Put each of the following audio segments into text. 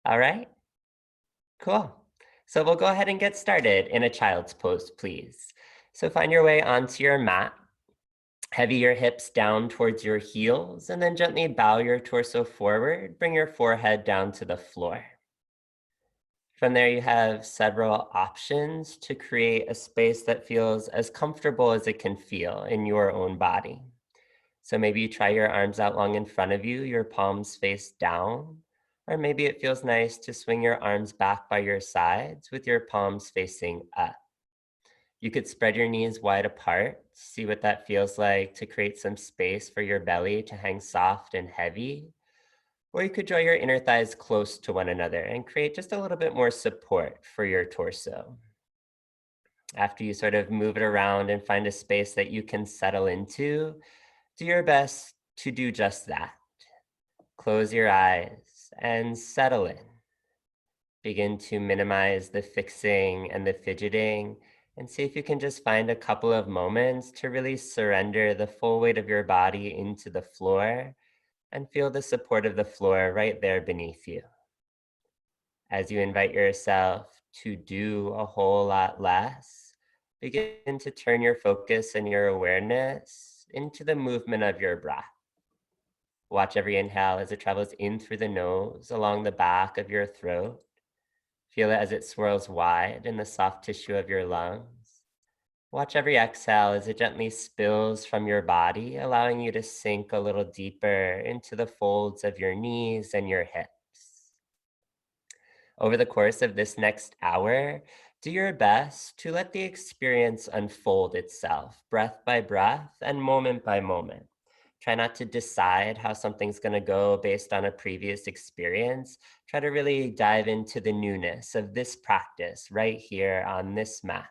All right, cool. So we'll go ahead and get started in a child's pose, please. So find your way onto your mat. Heavy your hips down towards your heels, and then gently bow your torso forward. Bring your forehead down to the floor. From there, you have several options to create a space that feels as comfortable as it can feel in your own body. So maybe you try your arms out long in front of you, your palms face down, or maybe it feels nice to swing your arms back by your sides with your palms facing up. You could spread your knees wide apart, see what that feels like to create some space for your belly to hang soft and heavy. Or you could draw your inner thighs close to one another and create just a little bit more support for your torso. After you sort of move it around and find a space that you can settle into, do your best to do just that. Close your eyes and settle in. Begin to minimize the fixing and the fidgeting and see if you can just find a couple of moments to really surrender the full weight of your body into the floor and feel the support of the floor right there beneath you. As you invite yourself to do a whole lot less, begin to turn your focus and your awareness into the movement of your breath. Watch every inhale as it travels in through the nose, along the back of your throat. Feel it as it swirls wide in the soft tissue of your lungs. Watch every exhale as it gently spills from your body, allowing you to sink a little deeper into the folds of your knees and your hips. Over the course of this next hour, do your best to let the experience unfold itself, breath by breath and moment by moment. Try not to decide how something's going to go based on a previous experience. Try to really dive into the newness of this practice right here on this mat.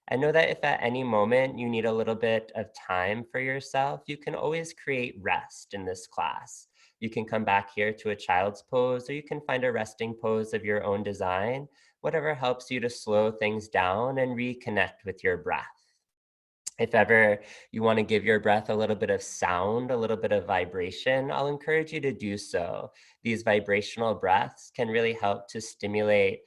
And know that if at any moment you need a little bit of time for yourself, you can always create rest in this class. You can come back here to a child's pose, or you can find a resting pose of your own design, whatever helps you to slow things down and reconnect with your breath. If ever you want to give your breath a little bit of sound, a little bit of vibration, I'll encourage you to do so. These vibrational breaths can really help to stimulate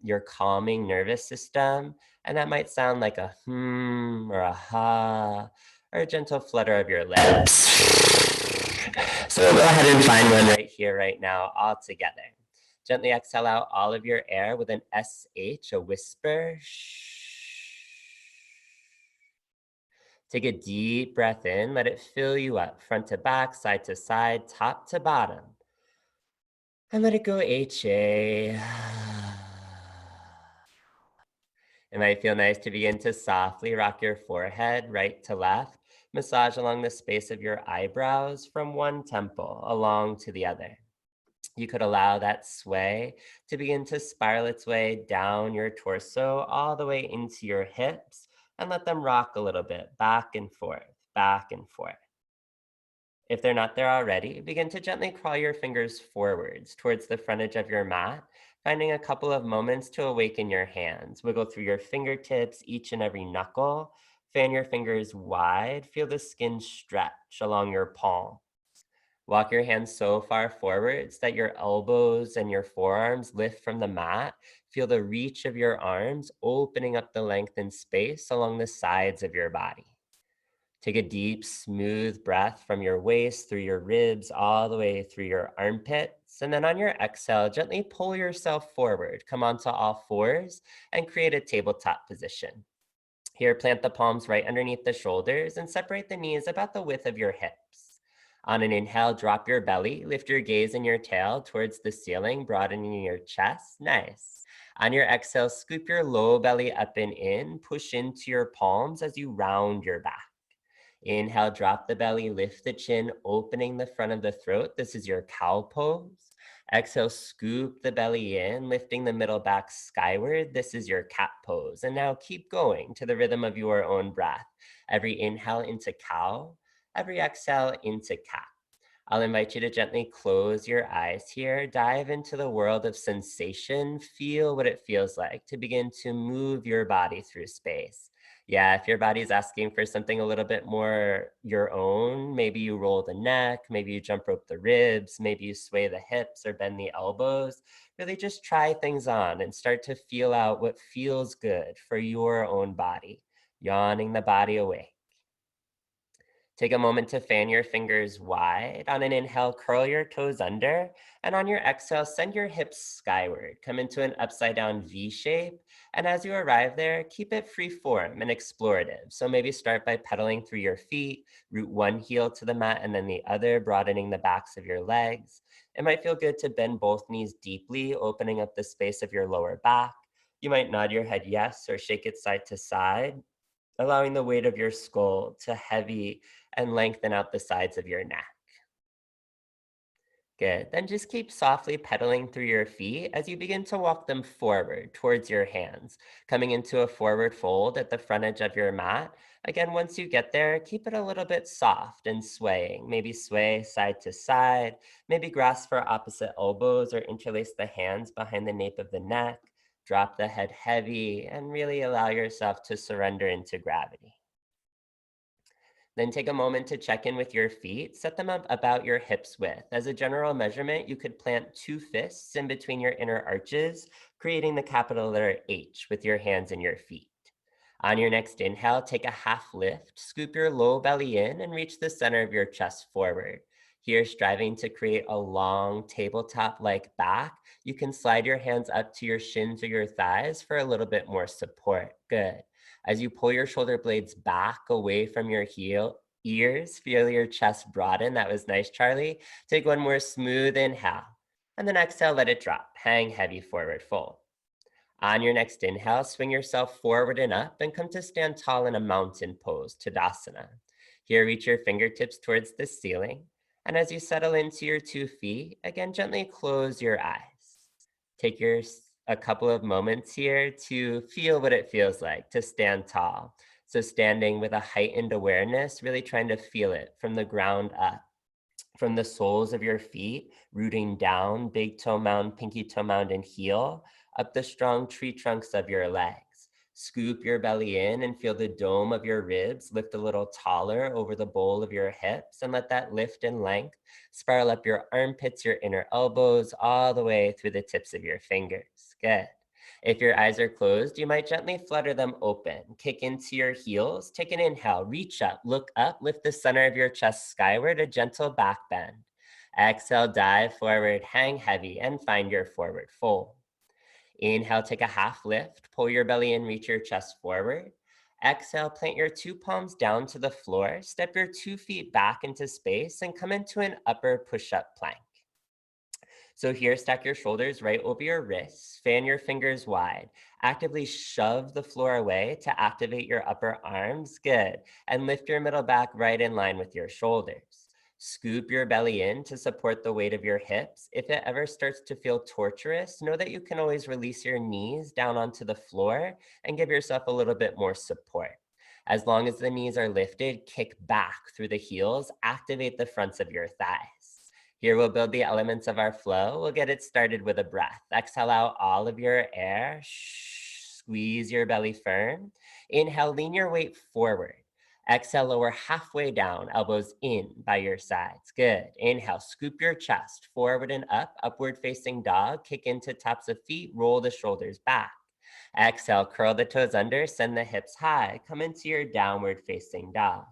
your calming nervous system. And that might sound like a hmm or a ha or a gentle flutter of your lips. So go ahead and find one right here, right now, all together. Gently exhale out all of your air with an SH, a whisper. Take a deep breath in, let it fill you up, front to back, side to side, top to bottom. And let it go HA. It might feel nice to begin to softly rock your forehead right to left, massage along the space of your eyebrows from one temple along to the other. You could allow that sway to begin to spiral its way down your torso all the way into your hips and let them rock a little bit back and forth, back and forth. If they're not there already, begin to gently crawl your fingers forwards towards the front edge of your mat, finding a couple of moments to awaken your hands. Wiggle through your fingertips, each and every knuckle. Fan your fingers wide. Feel the skin stretch along your palm. Walk your hands so far forwards that your elbows and your forearms lift from the mat. Feel the reach of your arms opening up the length and space along the sides of your body. Take a deep, smooth breath from your waist through your ribs, all the way through your armpits. And then on your exhale, gently pull yourself forward. Come onto all fours and create a tabletop position. Here, plant the palms right underneath the shoulders and separate the knees about the width of your hips. On an inhale, drop your belly, lift your gaze and your tail towards the ceiling, broadening your chest. Nice. On your exhale, scoop your low belly up and in, push into your palms as you round your back. Inhale, drop the belly, lift the chin, opening the front of the throat. This is your cow pose. Exhale, scoop the belly in, lifting the middle back skyward. This is your cat pose. And now keep going to the rhythm of your own breath. Every inhale into cow, every exhale into cat. I'll invite you to gently close your eyes here, dive into the world of sensation, feel what it feels like to begin to move your body through space. Yeah, if your body's asking for something a little bit more your own, maybe you roll the neck, maybe you jump rope the ribs, maybe you sway the hips or bend the elbows. Really just try things on and start to feel out what feels good for your own body, yawning the body away. Take a moment to fan your fingers wide. On an inhale, curl your toes under. And on your exhale, send your hips skyward. Come into an upside down V shape. And as you arrive there, keep it free form and explorative. So maybe start by pedaling through your feet, root one heel to the mat and then the other, broadening the backs of your legs. It might feel good to bend both knees deeply, opening up the space of your lower back. You might nod your head yes or shake it side to side, allowing the weight of your skull to heavy and lengthen out the sides of your neck. Good. Then just keep softly pedaling through your feet as you begin to walk them forward towards your hands, coming into a forward fold at the front edge of your mat. Again, once you get there, keep it a little bit soft and swaying. Maybe sway side to side, maybe grasp for opposite elbows or interlace the hands behind the nape of the neck. Drop the head heavy and really allow yourself to surrender into gravity. Then take a moment to check in with your feet. Set them up about your hips width. As a general measurement, you could plant two fists in between your inner arches, creating the capital letter H with your hands and your feet. On your next inhale, take a half lift, scoop your low belly in, and reach the center of your chest forward. Here, striving to create a long tabletop-like back, you can slide your hands up to your shins or your thighs for a little bit more support. Good. As you pull your shoulder blades back away from your ears, feel your chest broaden. That was nice, Charlie. Take one more smooth inhale. And then exhale, let it drop. Hang heavy forward fold. On your next inhale, swing yourself forward and up and come to stand tall in a mountain pose, Tadasana. Here, reach your fingertips towards the ceiling. And as you settle into your 2 feet, again, gently close your eyes. Take a couple of moments here to feel what it feels like to stand tall. So standing with a heightened awareness, really trying to feel it from the ground up, from the soles of your feet, rooting down, big toe mound, pinky toe mound, and heel, up the strong tree trunks of your legs. Scoop your belly in and feel the dome of your ribs lift a little taller over the bowl of your hips, and let that lift in length spiral up your armpits, your inner elbows, all the way through the tips of your fingers. Good. If your eyes are closed, you might gently flutter them open. Kick into your heels. Take an inhale. Reach up, look up, lift the center of your chest skyward, a gentle back bend. Exhale, dive forward, hang heavy, and find your forward fold. Inhale, take a half lift. Pull your belly in, reach your chest forward. Exhale, plant your 2 palms down to the floor. Step your 2 feet back into space and come into an upper push-up plank. So here, stack your shoulders right over your wrists, fan your fingers wide, actively shove the floor away to activate your upper arms, good, and lift your middle back right in line with your shoulders. Scoop your belly in to support the weight of your hips. If it ever starts to feel torturous, know that you can always release your knees down onto the floor and give yourself a little bit more support. As long as the knees are lifted, kick back through the heels, activate the fronts of your thighs. Here we'll build the elements of our flow. We'll get it started with a breath. Exhale out all of your air. Squeeze your belly firm. Inhale, lean your weight forward. Exhale, lower halfway down, elbows in by your sides. Good. Inhale, scoop your chest forward and up, upward facing dog. Kick into tops of feet, roll the shoulders back. Exhale, curl the toes under, send the hips high. Come into your downward facing dog.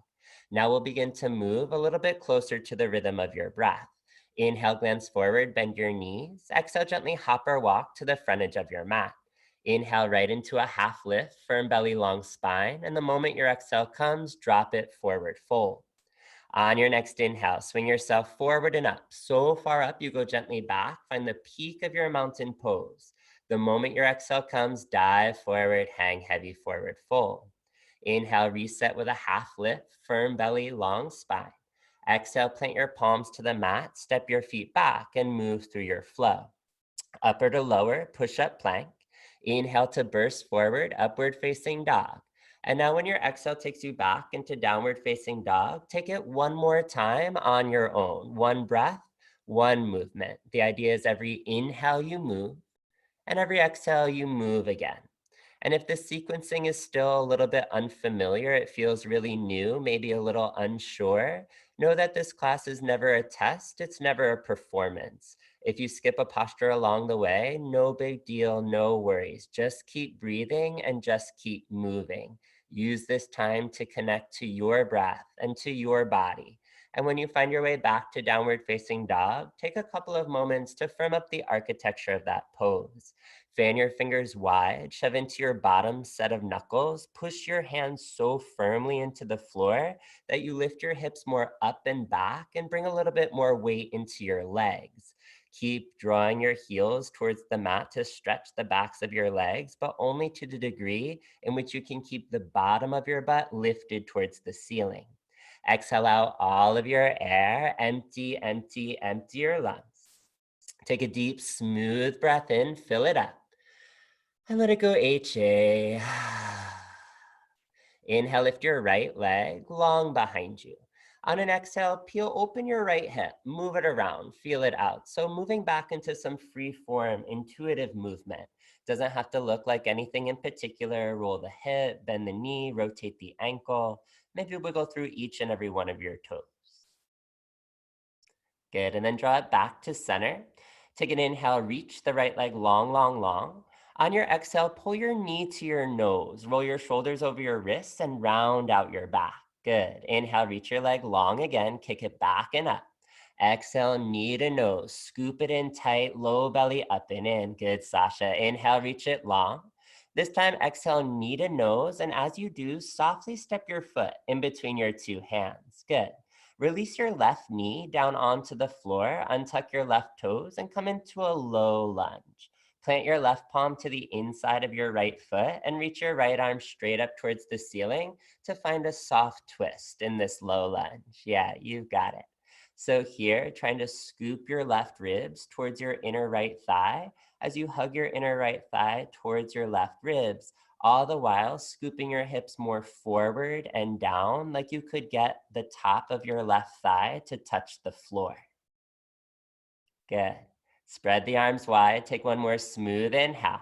Now we'll begin to move a little bit closer to the rhythm of your breath. Inhale, glance forward, bend your knees. Exhale, gently hop or walk to the front edge of your mat. Inhale right into a half lift, firm belly, long spine. And the moment your exhale comes, drop it forward, fold. On your next inhale, swing yourself forward and up. So far up, you go gently back. Find the peak of your mountain pose. The moment your exhale comes, dive forward, hang heavy forward, fold. Inhale, reset with a half lift, firm belly, long spine. Exhale, plant your palms to the mat, step your feet back and move through your flow. Upper to lower, push-up plank. Inhale to burst forward, upward facing dog. And now when your exhale takes you back into downward facing dog, take it one more time on your own. One breath, one movement. The idea is every inhale you move and every exhale you move again. And if the sequencing is still a little bit unfamiliar, it feels really new, maybe a little unsure, know that this class is never a test, it's never a performance. If you skip a posture along the way, no big deal, no worries. Just keep breathing and just keep moving. Use this time to connect to your breath and to your body. And when you find your way back to downward facing dog, take a couple of moments to firm up the architecture of that pose. Fan your fingers wide, shove into your bottom set of knuckles, push your hands so firmly into the floor that you lift your hips more up and back and bring a little bit more weight into your legs. Keep drawing your heels towards the mat to stretch the backs of your legs, but only to the degree in which you can keep the bottom of your butt lifted towards the ceiling. Exhale out all of your air, empty, empty, empty your lungs. Take a deep, smooth breath in, fill it up. And let it go, HA. Inhale, lift your right leg long behind you. On an exhale, peel open your right hip, move it around, feel it out. So moving back into some free form, intuitive movement. Doesn't have to look like anything in particular. Roll the hip, bend the knee, rotate the ankle. Maybe wiggle through each and every one of your toes. Good, and then draw it back to center. Take an inhale, reach the right leg long, long, long. On your exhale, pull your knee to your nose. Roll your shoulders over your wrists and round out your back. Good. Inhale, reach your leg long again. Kick it back and up. Exhale, knee to nose. Scoop it in tight, low belly up and in. Good, Sasha. Inhale, reach it long. This time, exhale, knee to nose. And as you do, softly step your foot in between your two hands. Good. Release your left knee down onto the floor, untuck your left toes, and come into a low lunge. Plant your left palm to the inside of your right foot and reach your right arm straight up towards the ceiling to find a soft twist in this low lunge. Yeah, you've got it. So here, trying to scoop your left ribs towards your inner right thigh as you hug your inner right thigh towards your left ribs, all the while scooping your hips more forward and down like you could get the top of your left thigh to touch the floor. Good. Spread the arms wide. Take one more smooth inhale.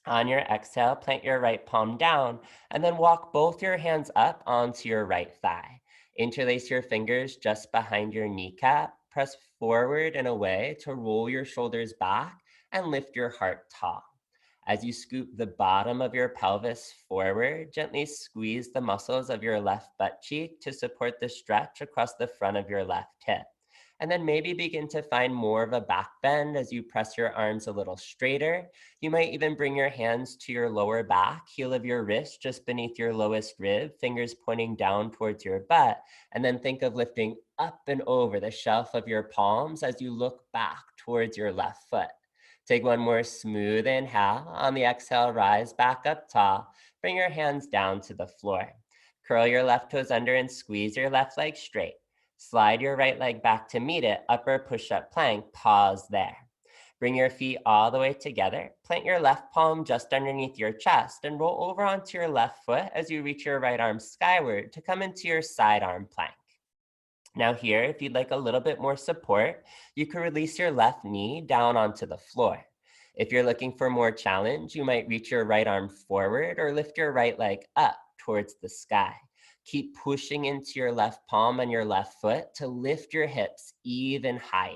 On your exhale, plant your right palm down and then walk both your hands up onto your right thigh. Interlace your fingers just behind your kneecap. Press forward and away to roll your shoulders back and lift your heart tall. As you scoop the bottom of your pelvis forward, gently squeeze the muscles of your left butt cheek to support the stretch across the front of your left hip. And then maybe begin to find more of a back bend as you press your arms a little straighter. You might even bring your hands to your lower back, heel of your wrist just beneath your lowest rib, fingers pointing down towards your butt. And then think of lifting up and over the shelf of your palms as you look back towards your left foot. Take one more smooth inhale. On the exhale, rise back up tall. Bring your hands down to the floor. Curl your left toes under and squeeze your left leg straight. Slide your right leg back to meet it, upper push-up plank, pause there. Bring your feet all the way together. Plant your left palm just underneath your chest and roll over onto your left foot as you reach your right arm skyward to come into your side arm plank. Now here, if you'd like a little bit more support, you can release your left knee down onto the floor. If you're looking for more challenge, you might reach your right arm forward or lift your right leg up towards the sky. Keep pushing into your left palm and your left foot to lift your hips even higher.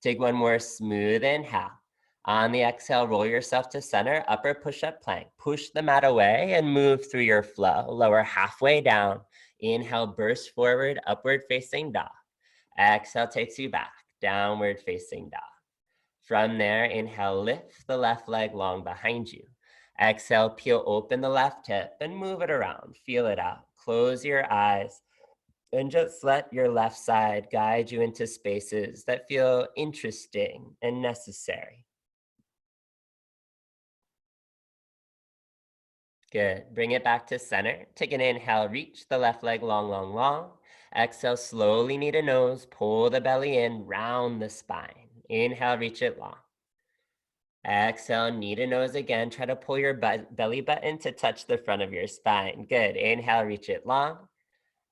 Take one more smooth inhale. On the exhale, roll yourself to center, upper push-up plank. Push the mat away and move through your flow. Lower halfway down. Inhale, burst forward, upward facing dog. Exhale takes you back, downward facing dog. From there, inhale, lift the left leg long behind you. Exhale, peel open the left hip and move it around. Feel it out. Close your eyes and just let your left side guide you into spaces that feel interesting and necessary. Good. Bring it back to center. Take an inhale, reach the left leg long, long, long. Exhale, slowly knee to nose, pull the belly in, round the spine. Inhale, reach it long. Exhale, knee to nose again. Try to pull your belly button to touch the front of your spine. Good. Inhale, reach it long.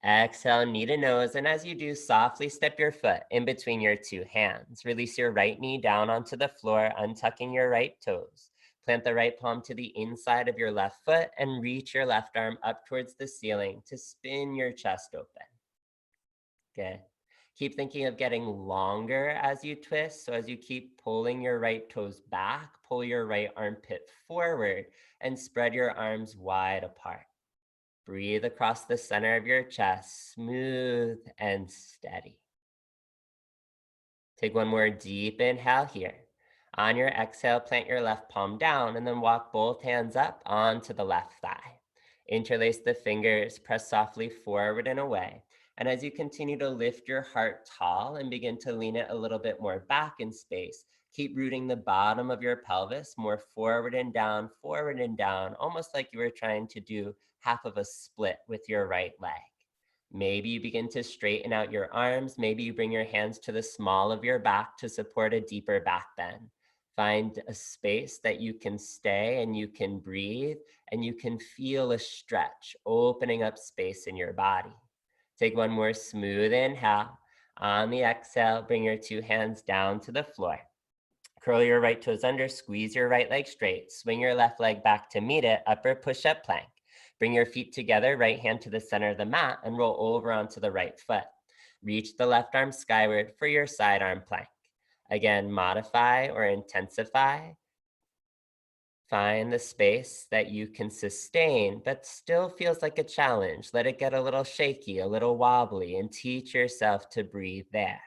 Exhale, knee to nose. And as you do, softly step your foot in between your two hands. Release your right knee down onto the floor, untucking your right toes. Plant the right palm to the inside of your left foot and reach your left arm up towards the ceiling to spin your chest open. Good. Keep thinking of getting longer as you twist. So as you keep pulling your right toes back, pull your right armpit forward and spread your arms wide apart. Breathe across the center of your chest, smooth and steady. Take one more deep inhale here. On your exhale, plant your left palm down and then walk both hands up onto the left thigh. Interlace the fingers, press softly forward and away. And as you continue to lift your heart tall and begin to lean it a little bit more back in space, keep rooting the bottom of your pelvis more forward and down, almost like you were trying to do half of a split with your right leg. Maybe you begin to straighten out your arms. Maybe you bring your hands to the small of your back to support a deeper back bend. Find a space that you can stay and you can breathe and you can feel a stretch, opening up space in your body. Take one more smooth inhale. On the exhale, bring your two hands down to the floor. Curl your right toes under, squeeze your right leg straight, swing your left leg back to meet it, upward push-up plank. Bring your feet together, right hand to the center of the mat, and roll over onto the right foot. Reach the left arm skyward for your side arm plank. Again, modify or intensify. Find the space that you can sustain, but still feels like a challenge. Let it get a little shaky, a little wobbly, and teach yourself to breathe there.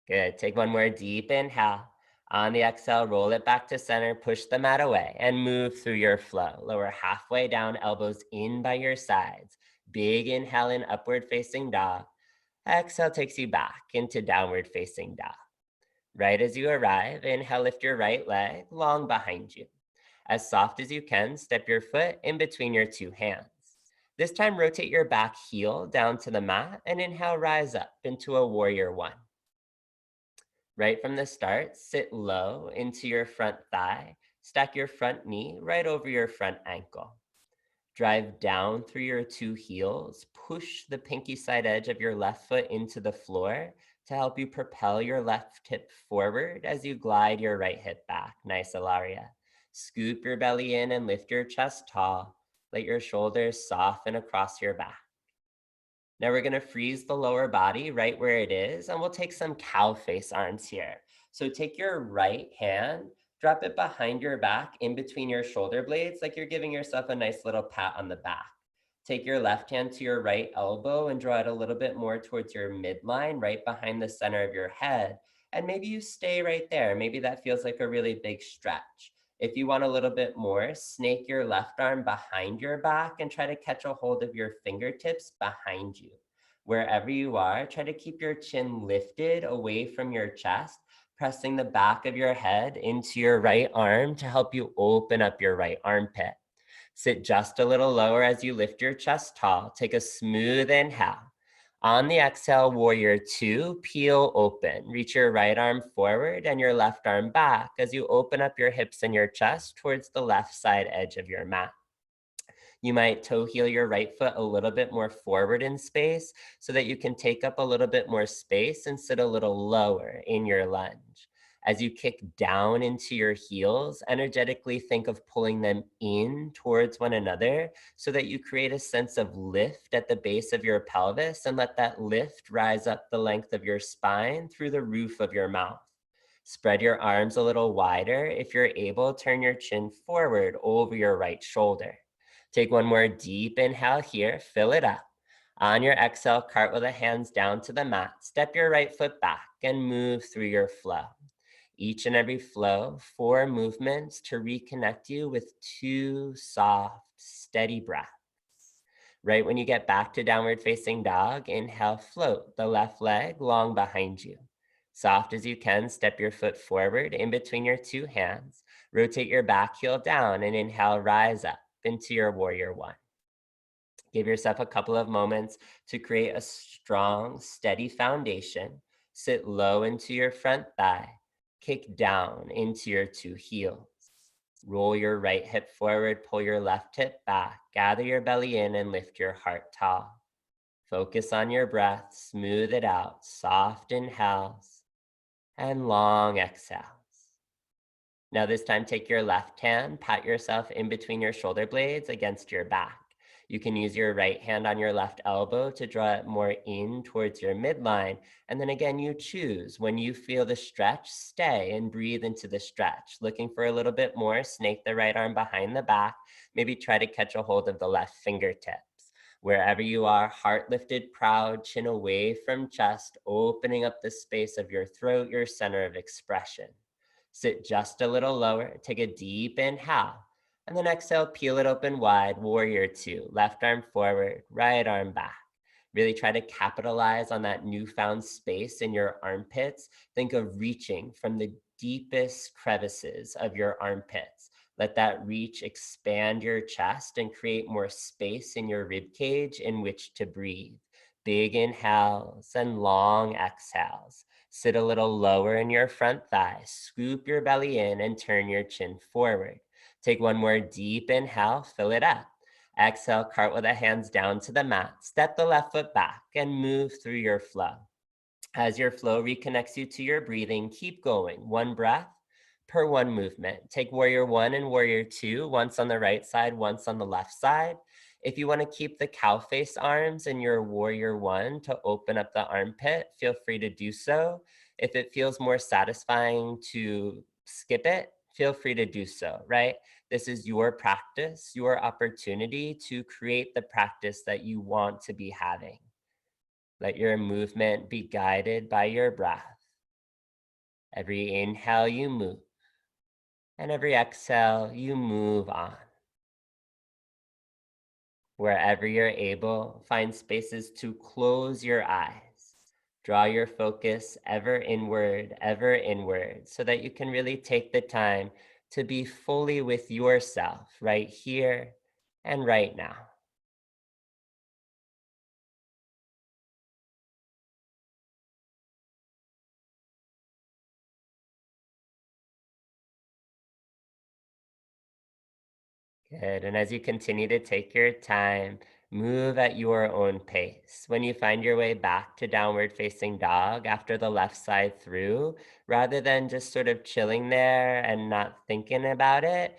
Good. Take one more deep inhale. On the exhale, roll it back to center, push the mat away, and move through your flow. Lower halfway down, elbows in by your sides. Big inhale in upward facing dog. Exhale takes you back into downward facing dog. Right as you arrive, inhale, lift your right leg long behind you. As soft as you can, step your foot in between your two hands. This time, rotate your back heel down to the mat and inhale, rise up into a warrior one. Right from the start, sit low into your front thigh. Stack your front knee right over your front ankle. Drive down through your two heels. Push the pinky side edge of your left foot into the floor to help you propel your left hip forward as you glide your right hip back. Nice, Ilaria. Scoop your belly in and lift your chest tall. Let your shoulders soften across your back. Now we're gonna freeze the lower body right where it is, and we'll take some cow face arms here. So take your right hand, drop it behind your back in between your shoulder blades, like you're giving yourself a nice little pat on the back. Take your left hand to your right elbow and draw it a little bit more towards your midline, right behind the center of your head. And maybe you stay right there. Maybe that feels like a really big stretch. If you want a little bit more, snake your left arm behind your back and try to catch a hold of your fingertips behind you. Wherever you are, try to keep your chin lifted away from your chest, pressing the back of your head into your right arm to help you open up your right armpit. Sit just a little lower as you lift your chest tall. Take a smooth inhale. On the exhale, warrior two, peel open. Reach your right arm forward and your left arm back as you open up your hips and your chest towards the left side edge of your mat. You might toe heel your right foot a little bit more forward in space so that you can take up a little bit more space and sit a little lower in your lunge. As you kick down into your heels, energetically think of pulling them in towards one another so that you create a sense of lift at the base of your pelvis and let that lift rise up the length of your spine through the roof of your mouth. Spread your arms a little wider. If you're able, turn your chin forward over your right shoulder. Take one more deep inhale here, fill it up. On your exhale, cartwheel the hands down to the mat. Step your right foot back and move through your flow. Each and every flow, 4 movements to reconnect you with 2 soft, steady breaths. Right when you get back to downward facing dog, inhale, float the left leg long behind you. Soft as you can, step your foot forward in between your 2 hands. Rotate your back heel down and inhale, rise up into your warrior one. Give yourself a couple of moments to create a strong, steady foundation. Sit low into your front thigh. Kick down into your 2 heels. Roll your right hip forward, pull your left hip back. Gather your belly in and lift your heart tall. Focus on your breath, smooth it out. Soft inhales and long exhales. Now, this time, take your left hand, pat yourself in between your shoulder blades against your back. You can use your right hand on your left elbow to draw it more in towards your midline. And then again, you choose. When you feel the stretch, stay and breathe into the stretch. Looking for a little bit more, snake the right arm behind the back. Maybe try to catch a hold of the left fingertips. Wherever you are, heart lifted, proud, chin away from chest, opening up the space of your throat, your center of expression. Sit just a little lower, take a deep inhale, and then exhale, peel it open wide, warrior two, left arm forward, right arm back. Really try to capitalize on that newfound space in your armpits. Think of reaching from the deepest crevices of your armpits. Let that reach expand your chest and create more space in your rib cage in which to breathe. Big inhales and long exhales. Sit a little lower in your front thigh. Scoop your belly in and turn your chin forward. Take one more deep inhale, fill it up. Exhale, cartwheel the hands down to the mat. Step the left foot back and move through your flow. As your flow reconnects you to your breathing, keep going. One breath per one movement. Take warrior one and warrior two, once on the right side, once on the left side. If you want to keep the cow face arms in your warrior one to open up the armpit, feel free to do so. If it feels more satisfying to skip it, feel free to do so, right? This is your practice, your opportunity to create the practice that you want to be having. Let your movement be guided by your breath. Every inhale you move, and every exhale you move on. Wherever you're able, find spaces to close your eyes. Draw your focus ever inward, so that you can really take the time to be fully with yourself right here and right now. Good. And as you continue to take your time, move at your own pace. When you find your way back to downward facing dog after the left side through, rather than just sort of chilling there and not thinking about it,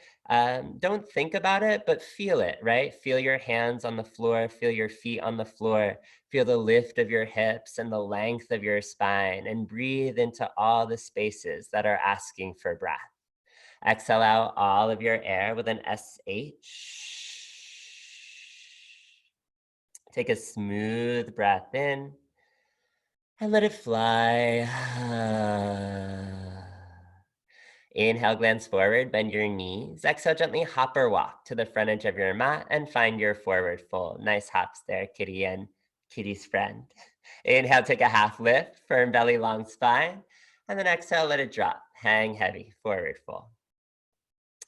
don't think about it, but feel it, right? Feel your hands on the floor, feel your feet on the floor, feel the lift of your hips and the length of your spine, and breathe into all the spaces that are asking for breath. Exhale out all of your air with an SH. Take a smooth breath in and let it fly. Inhale, glance forward, bend your knees. Exhale, gently hop or walk to the front edge of your mat and find your forward fold. Nice hops there, kitty and kitty's friend. Inhale, take a half lift, firm belly, long spine. And then exhale, let it drop. Hang heavy, forward fold.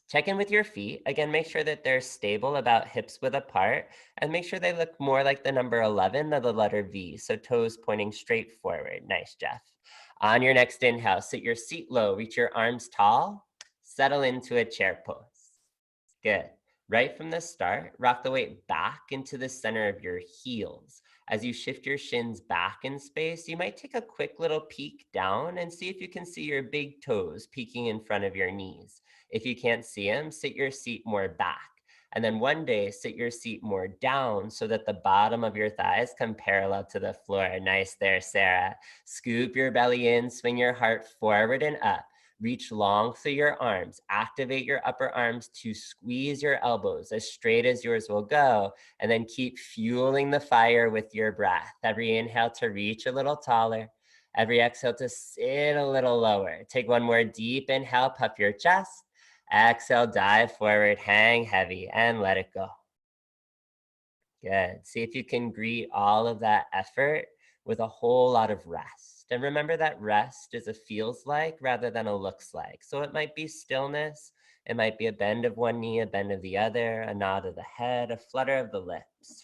Check in with your feet. Again, make sure that they're stable, about hips width apart, and make sure they look more like the number 11 than the letter V. So toes pointing straight forward. Nice, Jeff. On your next inhale, sit your seat low, reach your arms tall, settle into a chair pose. Good. Right from the start, rock the weight back into the center of your heels. As you shift your shins back in space, you might take a quick little peek down and see if you can see your big toes peeking in front of your knees. If you can't see them, sit your seat more back. And then one day, sit your seat more down so that the bottom of your thighs come parallel to the floor. Nice there, Sarah. Scoop your belly in, swing your heart forward and up. Reach long through your arms. Activate your upper arms to squeeze your elbows as straight as yours will go. And then keep fueling the fire with your breath. Every inhale to reach a little taller. Every exhale to sit a little lower. Take one more deep inhale, puff your chest. Exhale, dive forward, hang heavy, and let it go. Good. See if you can greet all of that effort with a whole lot of rest. And remember that rest is a feels like rather than a looks like. So it might be stillness. It might be a bend of one knee, a bend of the other, a nod of the head, a flutter of the lips.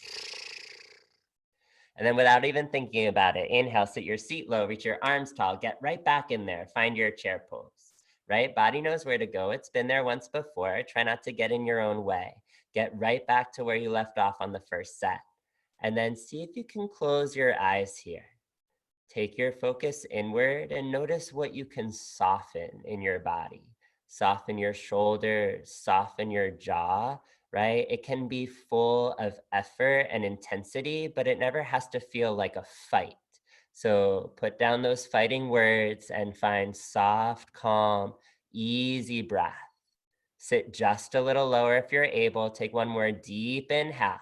And then without even thinking about it, inhale, sit your seat low, reach your arms tall, get right back in there, find your chair pose, right? Body knows where to go. It's been there once before. Try not to get in your own way. Get right back to where you left off on the first set. And then see if you can close your eyes here. Take your focus inward and notice what you can soften in your body. Soften your shoulders, soften your jaw, right? It can be full of effort and intensity, but it never has to feel like a fight. So put down those fighting words and find soft, calm, easy breath. Sit just a little lower if you're able. Take one more deep inhale.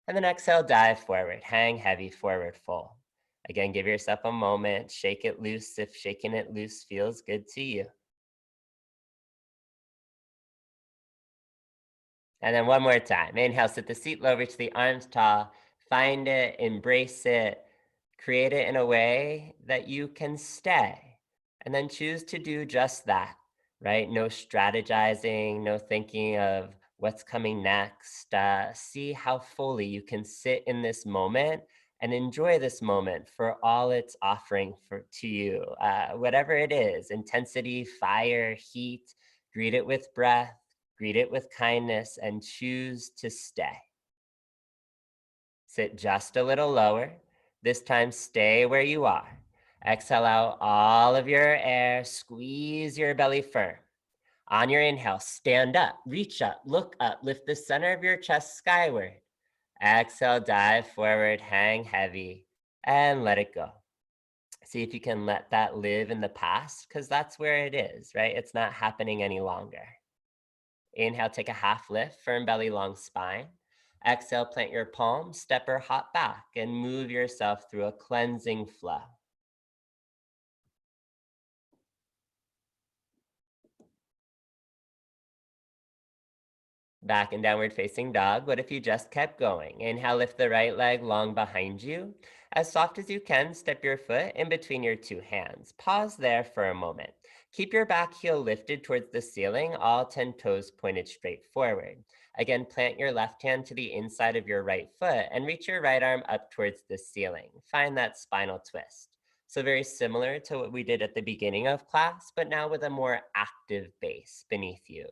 And then exhale, dive forward. Hang heavy, forward fold. Again, give yourself a moment. Shake it loose if shaking it loose feels good to you. And then one more time. Inhale, sit the seat low, reach the arms tall. Find it, embrace it, create it in a way that you can stay. And then choose to do just that, right? No strategizing, no thinking of what's coming next. See how fully you can sit in this moment and enjoy this moment for all it's offering to you. Whatever it is, intensity, fire, heat, greet it with breath. Greet it with kindness and choose to stay. Sit just a little lower. This time, stay where you are. Exhale out all of your air. Squeeze your belly firm. On your inhale, stand up, reach up, look up, lift the center of your chest skyward. Exhale, dive forward, hang heavy, and let it go. See if you can let that live in the past, because that's where it is, right? It's not happening any longer. Inhale, take a half lift, firm belly, long spine. Exhale, plant your palms, step or hop back, and move yourself through a cleansing flow. Back in downward facing dog. What if you just kept going? Inhale, lift the right leg long behind you. As soft as you can, step your foot in between your two hands. Pause there for a moment. Keep your back heel lifted towards the ceiling, all 10 toes pointed straight forward. Again, plant your left hand to the inside of your right foot and reach your right arm up towards the ceiling. Find that spinal twist. So very similar to what we did at the beginning of class, but now with a more active base beneath you.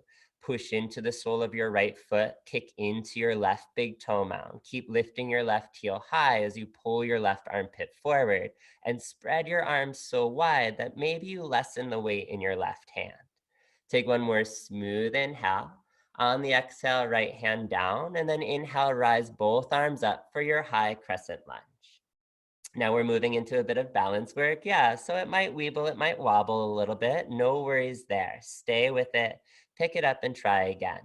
Push into the sole of your right foot, kick into your left big toe mound. Keep lifting your left heel high as you pull your left armpit forward and spread your arms so wide that maybe you lessen the weight in your left hand. Take one more smooth inhale. On the exhale, right hand down, and then inhale, rise both arms up for your high crescent lunge. Now we're moving into a bit of balance work. Yeah, so it might weeble, it might wobble a little bit. No worries there. Stay with it. Pick it up and try again.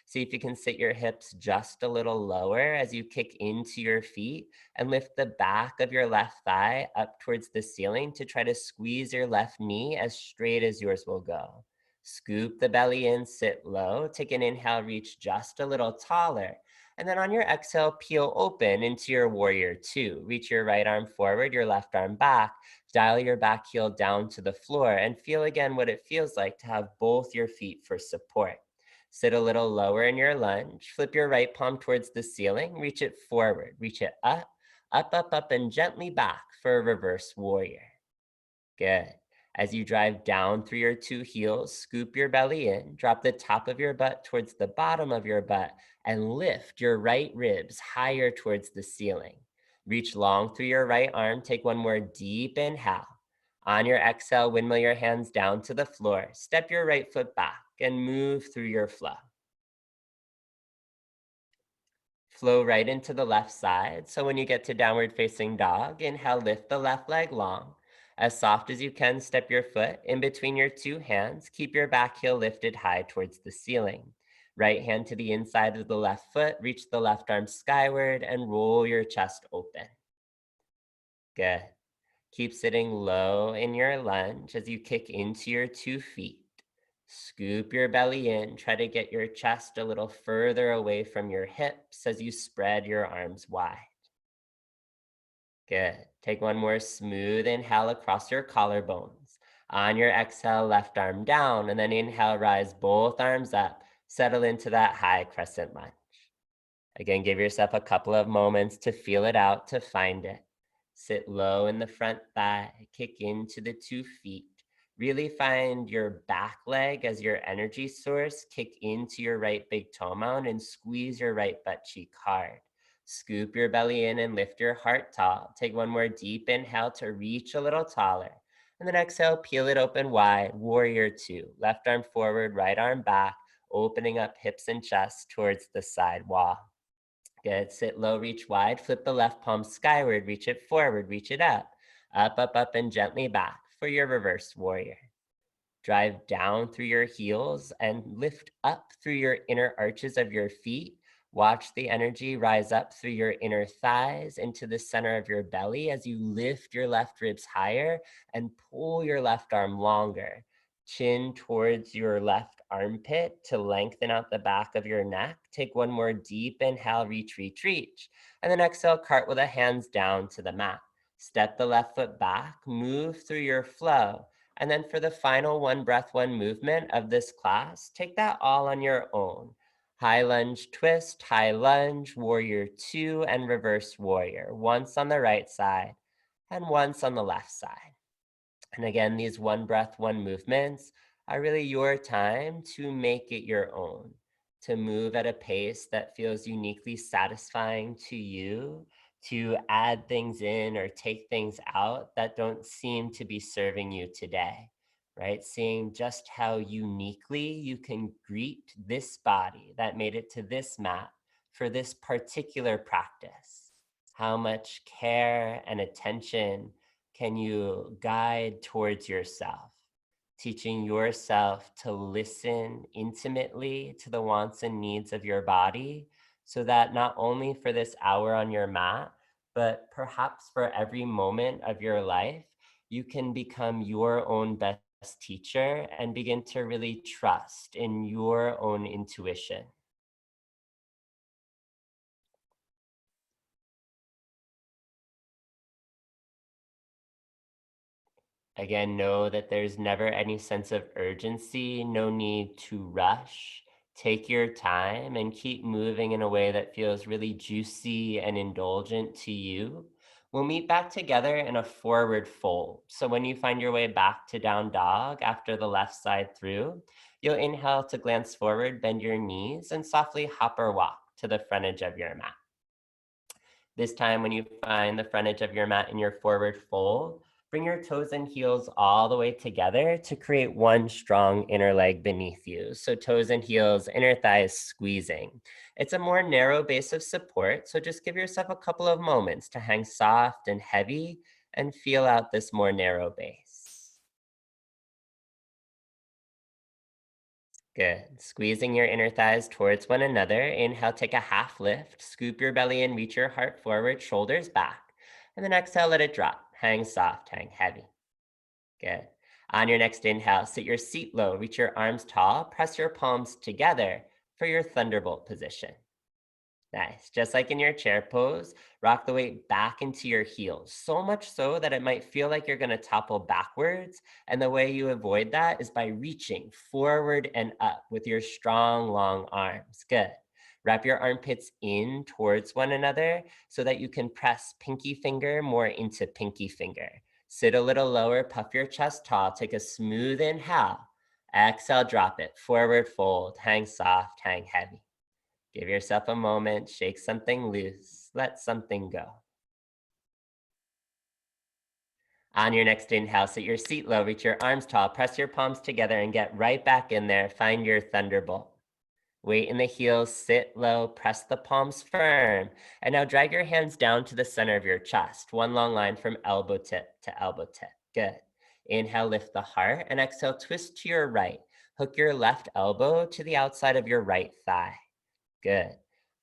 See if you can sit your hips just a little lower as you kick into your feet and lift the back of your left thigh up towards the ceiling to try to squeeze your left knee as straight as yours will go. Scoop the belly in, sit low. Take an inhale, reach just a little taller. And then on your exhale, peel open into your warrior two. Reach your right arm forward, your left arm back. Dial your back heel down to the floor and feel again what it feels like to have both your feet for support. Sit a little lower in your lunge. Flip your right palm towards the ceiling. Reach it forward. Reach it up, up, up, up, and gently back for a reverse warrior. Good. As you drive down through your two heels, scoop your belly in, drop the top of your butt towards the bottom of your butt, and lift your right ribs higher towards the ceiling. Reach long through your right arm. Take one more deep inhale. On your exhale, windmill your hands down to the floor. Step your right foot back and move through your flow. Flow right into the left side. So when you get to downward facing dog, inhale, lift the left leg long. As soft as you can, step your foot in between your two hands. Keep your back heel lifted high towards the ceiling. Right hand to the inside of the left foot, reach the left arm skyward and roll your chest open. Good. Keep sitting low in your lunge as you kick into your 2 feet. Scoop your belly in. Try to get your chest a little further away from your hips as you spread your arms wide. Good. Take one more smooth inhale across your collarbones. On your exhale, left arm down, and then inhale, rise both arms up. Settle into that high crescent lunge. Again, give yourself a couple of moments to feel it out, to find it. Sit low in the front thigh, kick into the 2 feet. Really find your back leg as your energy source. Kick into your right big toe mound and squeeze your right butt cheek hard. Scoop your belly in and lift your heart tall. Take one more deep inhale to reach a little taller. And then exhale, peel it open wide, warrior two. Left arm forward, right arm back, opening up hips and chest towards the side wall. Good. Sit low, reach wide, flip the left palm skyward, reach it forward, reach it up. Up, up, up, and gently back for your reverse warrior. Drive down through your heels and lift up through your inner arches of your feet. Watch the energy rise up through your inner thighs into the center of your belly as you lift your left ribs higher and pull your left arm longer. Chin towards your left armpit to lengthen out the back of your neck. Take one more deep inhale, reach, reach, reach. And then exhale, cartwheel the hands down to the mat. Step the left foot back, move through your flow. And then for the final one breath, one movement of this class, take that all on your own. High lunge twist, high lunge, warrior two, and reverse warrior. Once on the right side and once on the left side. And again, these one breath, one movements are really your time to make it your own, to move at a pace that feels uniquely satisfying to you, to add things in or take things out that don't seem to be serving you today, right? Seeing just how uniquely you can greet this body that made it to this mat for this particular practice. How much care and attention can you guide towards yourself, teaching yourself to listen intimately to the wants and needs of your body so that not only for this hour on your mat, but perhaps for every moment of your life, you can become your own best teacher and begin to really trust in your own intuition. Again, know that there's never any sense of urgency, no need to rush. Take your time and keep moving in a way that feels really juicy and indulgent to you. We'll meet back together in a forward fold. So when you find your way back to down dog after the left side through, you'll inhale to glance forward, bend your knees, and softly hop or walk to the front edge of your mat. This time, when you find the front edge of your mat in your forward fold, bring your toes and heels all the way together to create one strong inner leg beneath you. So toes and heels, inner thighs squeezing. It's a more narrow base of support, so just give yourself a couple of moments to hang soft and heavy and feel out this more narrow base. Good. Squeezing your inner thighs towards one another. Inhale, take a half lift. Scoop your belly in, reach your heart forward, shoulders back. And then exhale, let it drop. Hang soft, hang heavy. Good. On your next inhale, sit your seat low, reach your arms tall, press your palms together for your thunderbolt position. Nice. Just like in your chair pose, rock the weight back into your heels. So much so that it might feel like you're going to topple backwards. And the way you avoid that is by reaching forward and up with your strong, long arms. Good. Wrap your armpits in towards one another so that you can press pinky finger more into pinky finger. Sit a little lower, puff your chest tall, take a smooth inhale. Exhale, drop it. Forward fold, hang soft, hang heavy. Give yourself a moment, shake something loose, let something go. On your next inhale, sit your seat low, reach your arms tall, press your palms together and get right back in there. Find your thunderbolt. Weight in the heels, sit low, press the palms firm. And now drag your hands down to the center of your chest. One long line from elbow tip to elbow tip. Good. Inhale, lift the heart, and exhale, twist to your right. Hook your left elbow to the outside of your right thigh. Good.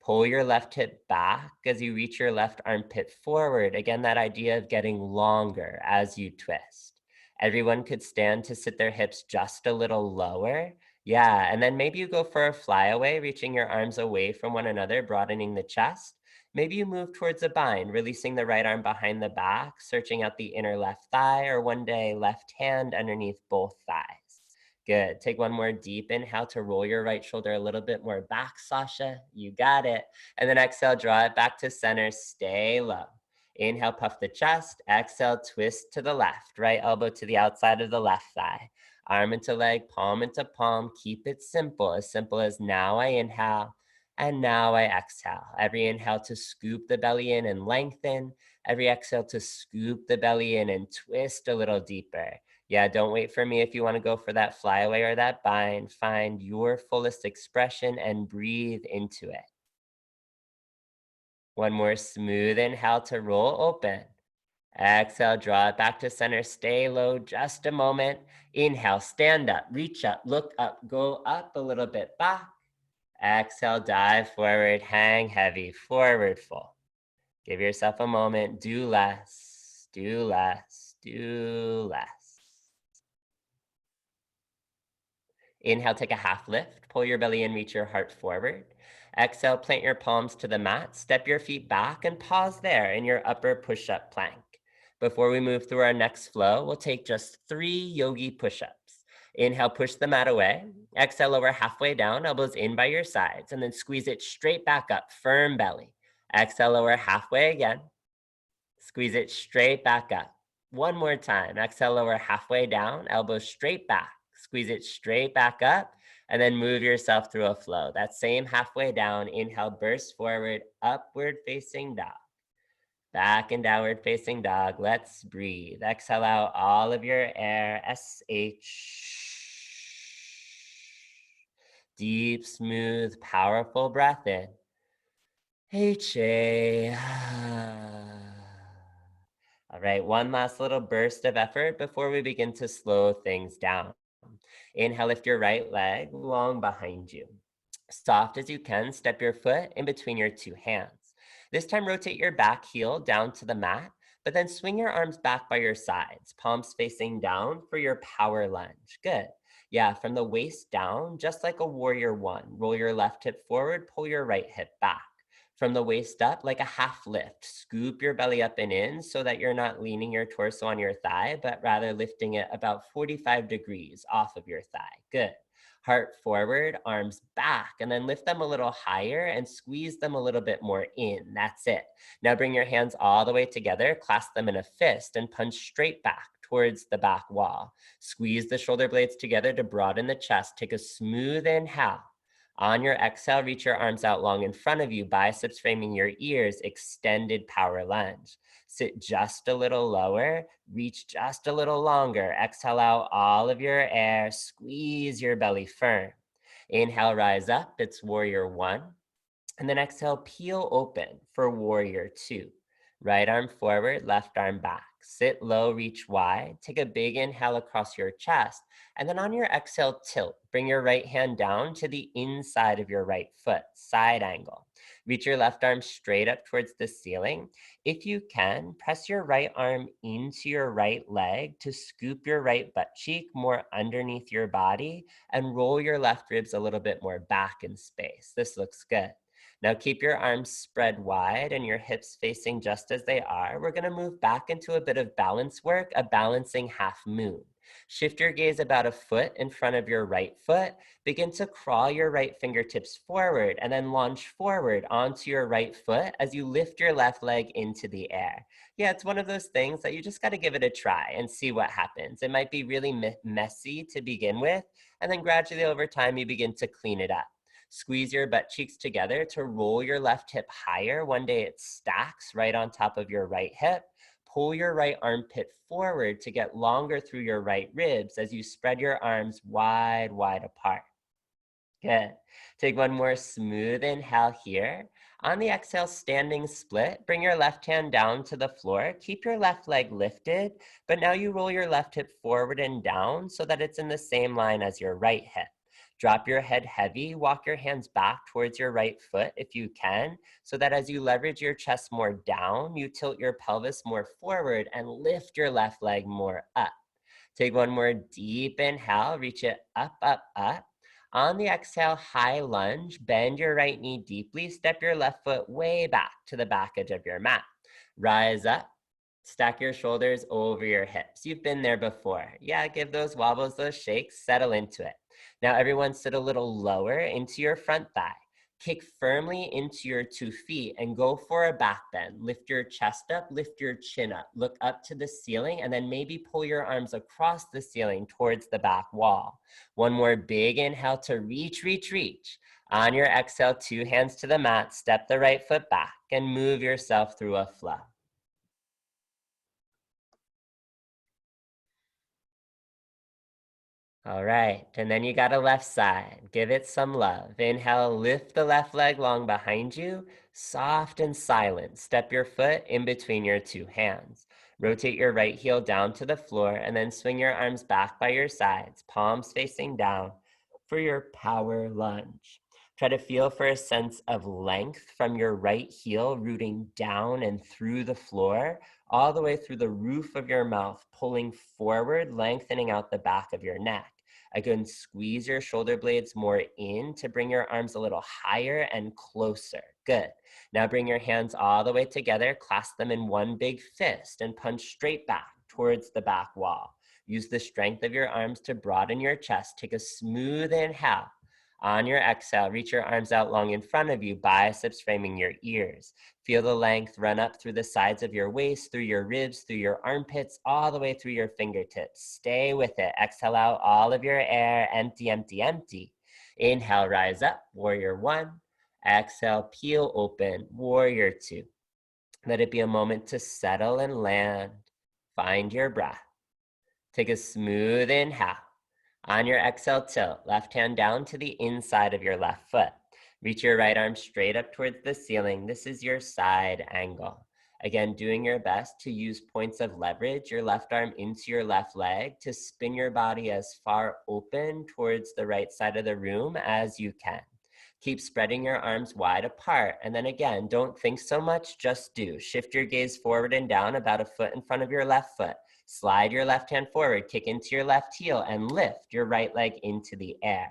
Pull your left hip back as you reach your left armpit forward. Again, that idea of getting longer as you twist. Everyone could stand to sit their hips just a little lower. Yeah, and then maybe you go for a flyaway, reaching your arms away from one another, broadening the chest. Maybe you move towards a bind, releasing the right arm behind the back, searching out the inner left thigh, or one day left hand underneath both thighs. Good. Take one more deep inhale to roll your right shoulder a little bit more back, Sasha. You got it. And then exhale, draw it back to center. Stay low. Inhale, puff the chest. Exhale, twist to the left. Right elbow to the outside of the left thigh. Arm into leg, palm into palm. Keep it simple as now I inhale. And now I exhale. Every inhale to scoop the belly in and lengthen. Every exhale to scoop the belly in and twist a little deeper. Yeah, don't wait for me if you want to go for that flyaway or that bind. Find your fullest expression and breathe into it. One more smooth inhale to roll open. Exhale, draw it back to center. Stay low just a moment. Inhale, stand up, reach up, look up, go up a little bit back. Exhale, dive forward, hang heavy, forward fold. Give yourself a moment. Do less, do less, do less. Inhale, take a half lift. Pull your belly in, reach your heart forward. Exhale, plant your palms to the mat. Step your feet back and pause there in your upper push-up plank. Before we move through our next flow, we'll take just 3 yogi push-ups. Inhale, push the mat away. Exhale, lower halfway down, elbows in by your sides, and then squeeze it straight back up, firm belly. Exhale, lower halfway again. Squeeze it straight back up. One more time. Exhale, lower halfway down, elbows straight back. Squeeze it straight back up, and then move yourself through a flow. That same halfway down, inhale, burst forward, upward facing dog. Back and downward facing dog. Let's breathe. Exhale out all of your air. SH. Deep, smooth, powerful breath in. HA. All right, one last little burst of effort before we begin to slow things down. Inhale, lift your right leg long behind you. Soft as you can, step your foot in between your 2 hands. This time, rotate your back heel down to the mat, but then swing your arms back by your sides, palms facing down for your power lunge. Good. Yeah, from the waist down, just like a warrior 1. Roll your left hip forward, pull your right hip back. From the waist up, like a half lift, scoop your belly up and in so that you're not leaning your torso on your thigh, but rather lifting it about 45 degrees off of your thigh. Good. Heart forward, arms back, and then lift them a little higher and squeeze them a little bit more in. That's it. Now bring your hands all the way together, clasp them in a fist, and punch straight back towards the back wall. Squeeze the shoulder blades together to broaden the chest. Take a smooth inhale. On your exhale, reach your arms out long in front of you, biceps framing your ears, extended power lunge. Sit just a little lower, reach just a little longer. Exhale out all of your air, squeeze your belly firm. Inhale, rise up, it's warrior 1. And then exhale, peel open for warrior 2. Right arm forward, left arm back. Sit low, reach wide. Take a big inhale across your chest. And then on your exhale, tilt. Bring your right hand down to the inside of your right foot, side angle. Reach your left arm straight up towards the ceiling. If you can, press your right arm into your right leg to scoop your right butt cheek more underneath your body and roll your left ribs a little bit more back in space. This looks good. Now keep your arms spread wide and your hips facing just as they are. We're going to move back into a bit of balance work, a balancing half moon. Shift your gaze about a foot in front of your right foot. Begin to crawl your right fingertips forward and then launch forward onto your right foot as you lift your left leg into the air. Yeah, it's one of those things that you just got to give it a try and see what happens. It might be really messy to begin with, and then gradually over time you begin to clean it up. Squeeze your butt cheeks together to roll your left hip higher. One day it stacks right on top of your right hip. Pull your right armpit forward to get longer through your right ribs as you spread your arms wide, wide apart. Good. Take one more smooth inhale here. On the exhale, standing split, bring your left hand down to the floor. Keep your left leg lifted, but now you roll your left hip forward and down so that it's in the same line as your right hip. Drop your head heavy, walk your hands back towards your right foot if you can, so that as you leverage your chest more down, you tilt your pelvis more forward and lift your left leg more up. Take one more deep inhale, reach it up, up, up. On the exhale, high lunge, bend your right knee deeply, step your left foot way back to the back edge of your mat. Rise up. Stack your shoulders over your hips. You've been there before. Yeah, give those wobbles, those shakes, settle into it. Now everyone sit a little lower into your front thigh. Kick firmly into your 2 feet and go for a back bend. Lift your chest up, lift your chin up, look up to the ceiling, and then maybe pull your arms across the ceiling towards the back wall. One more big inhale to reach, reach, reach. On your exhale, 2 hands to the mat, step the right foot back and move yourself through a flow. All right, and then you got a left side. Give it some love. Inhale, lift the left leg long behind you. Soft and silent. Step your foot in between your 2 hands. Rotate your right heel down to the floor and then swing your arms back by your sides, palms facing down for your power lunge. Try to feel for a sense of length from your right heel rooting down and through the floor, all the way through the roof of your mouth, pulling forward, lengthening out the back of your neck. Again, squeeze your shoulder blades more in to bring your arms a little higher and closer. Good. Now bring your hands all the way together, clasp them in one big fist and punch straight back towards the back wall. Use the strength of your arms to broaden your chest. Take a smooth inhale. On your exhale, reach your arms out long in front of you, biceps framing your ears. Feel the length run up through the sides of your waist, through your ribs, through your armpits, all the way through your fingertips. Stay with it. Exhale out all of your air. Empty, empty, empty. Inhale, rise up, warrior 1. Exhale, peel open, warrior 2. Let it be a moment to settle and land. Find your breath. Take a smooth inhale. On your exhale, tilt. Left hand down to the inside of your left foot. Reach your right arm straight up towards the ceiling. This is your side angle. Again, doing your best to use points of leverage, your left arm into your left leg to spin your body as far open towards the right side of the room as you can. Keep spreading your arms wide apart. And then again, don't think so much, just do. Shift your gaze forward and down about a foot in front of your left foot. Slide your left hand forward, kick into your left heel, and lift your right leg into the air.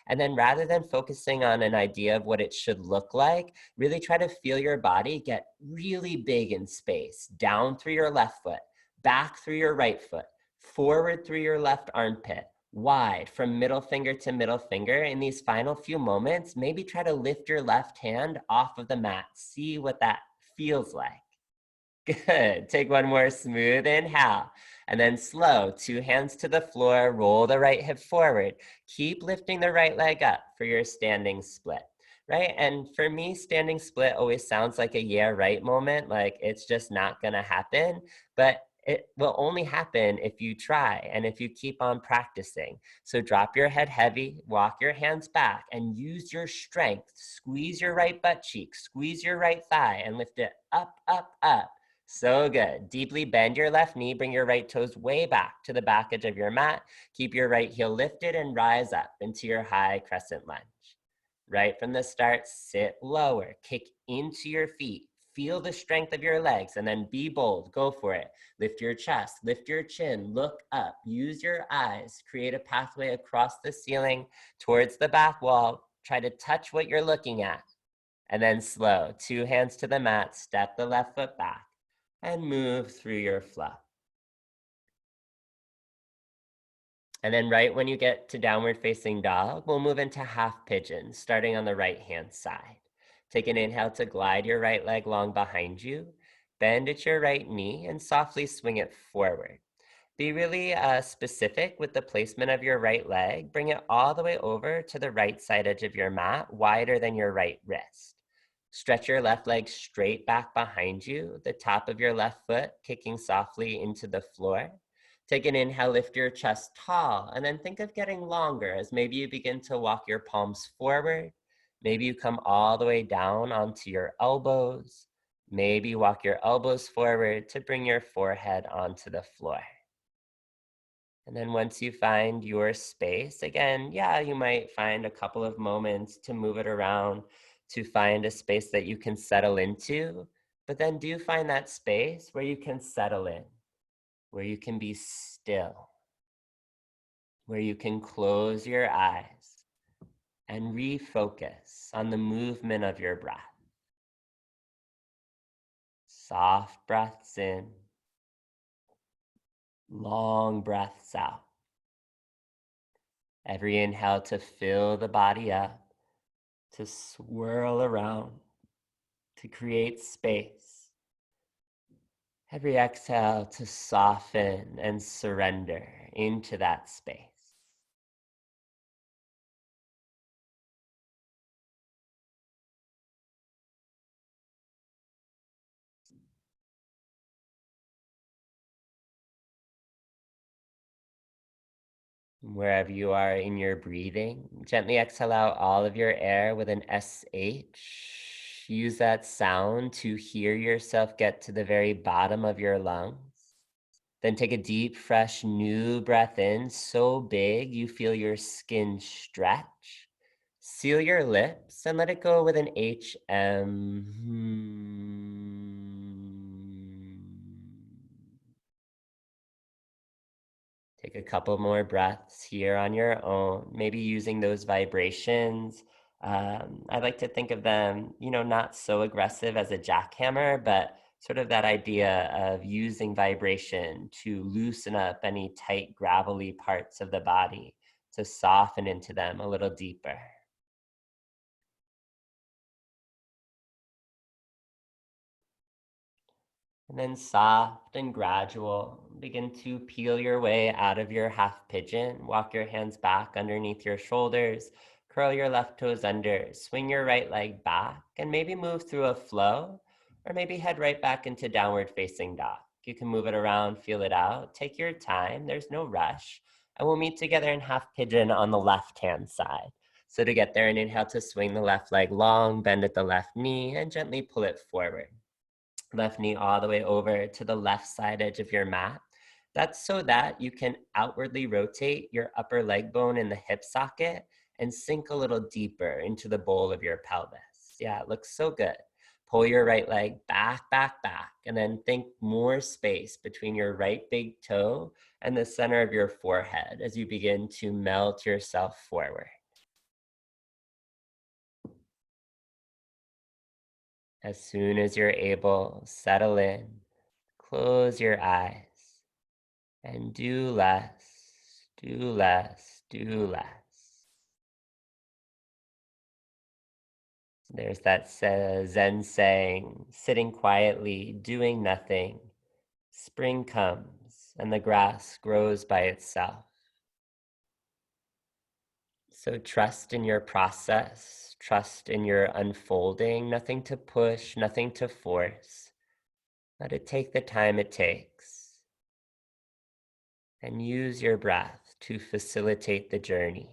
And then rather than focusing on an idea of what it should look like, really try to feel your body get really big in space, down through your left foot, back through your right foot, forward through your left armpit, wide from middle finger to middle finger. In these final few moments, maybe try to lift your left hand off of the mat. See what that feels like. Good. Take one more smooth inhale. And then slow, 2 hands to the floor, roll the right hip forward. Keep lifting the right leg up for your standing split, right? And for me, standing split always sounds like a yeah, right moment, like it's just not gonna happen, but it will only happen if you try and if you keep on practicing. So drop your head heavy, walk your hands back and use your strength. Squeeze your right butt cheek, squeeze your right thigh and lift it up, up, up. So good. Deeply bend your left knee, bring your right toes way back to the back edge of your mat. Keep your right heel lifted and rise up into your high crescent lunge. Right from the start, sit lower, kick into your feet. Feel the strength of your legs and then be bold, go for it. Lift your chest, lift your chin, look up, use your eyes, create a pathway across the ceiling towards the back wall. Try to touch what you're looking at. And then slow, 2 hands to the mat, step the left foot back and move through your flow. And then right when you get to downward facing dog, we'll move into half pigeon, starting on the right hand side. Take an inhale to glide your right leg long behind you, bend at your right knee and softly swing it forward. Be really specific with the placement of your right leg. Bring it all the way over to the right side edge of your mat, wider than your right wrist. Stretch your left leg straight back behind you, the top of your left foot kicking softly into the floor. Take an inhale, lift your chest tall, and then think of getting longer as maybe you begin to walk your palms forward. Maybe you come all the way down onto your elbows. Maybe walk your elbows forward to bring your forehead onto the floor. And then once you find your space, again, yeah, you might find a couple of moments to move it around to find a space that you can settle into, but then do find that space where you can settle in, where you can be still, where you can close your eyes and refocus on the movement of your breath. Soft breaths in, long breaths out. Every inhale to fill the body up. to swirl around, to create space. Every exhale to soften and surrender into that space. Wherever you are in your breathing, gently exhale out all of your air with an SH. Use that sound to hear yourself get to the very bottom of your lungs. Then take a deep, fresh, new breath in, so big you feel your skin stretch. Seal your lips and let it go with an Take a couple more breaths here on your own, maybe using those vibrations. I like to think of them, not so aggressive as a jackhammer, but sort of that idea of using vibration to loosen up any tight, gravelly parts of the body, to soften into them a little deeper. And then soft and gradual, begin to peel your way out of your half pigeon. Walk your hands back underneath your shoulders. Curl your left toes under. Swing your right leg back and maybe move through a flow, or maybe head right back into downward facing dog. You can move it around, feel it out. Take your time. There's no rush. And we'll meet together in half pigeon on the left-hand side. So to get there, inhale to swing the left leg long, bend at the left knee, and gently pull it forward. Left knee all the way over to the left side edge of your mat. That's so that you can outwardly rotate your upper leg bone in the hip socket and sink a little deeper into the bowl of your pelvis. Yeah, it looks so good. Pull your right leg back, back, back, and then think more space between your right big toe and the center of your forehead as you begin to melt yourself forward. As soon as you're able, settle in, close your eyes, and do less, do less, do less. There's that Zen saying, sitting quietly, doing nothing. Spring comes and the grass grows by itself. So trust in your process, trust in your unfolding, nothing to push, nothing to force. Let it take the time it takes. And use your breath to facilitate the journey.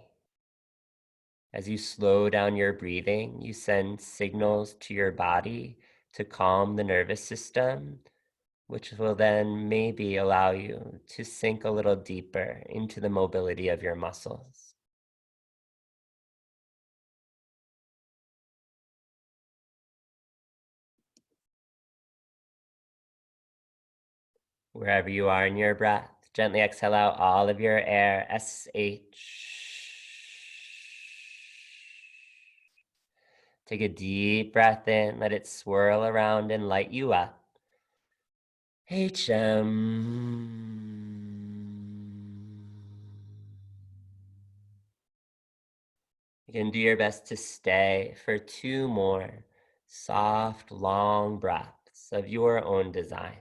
As you slow down your breathing, you send signals to your body to calm the nervous system, which will then maybe allow you to sink a little deeper into the mobility of your muscles. Wherever you are in your breath, gently exhale out all of your air, SH. Take a deep breath in, let it swirl around and light you up. You can do your best to stay for 2 more soft, long breaths of your own design.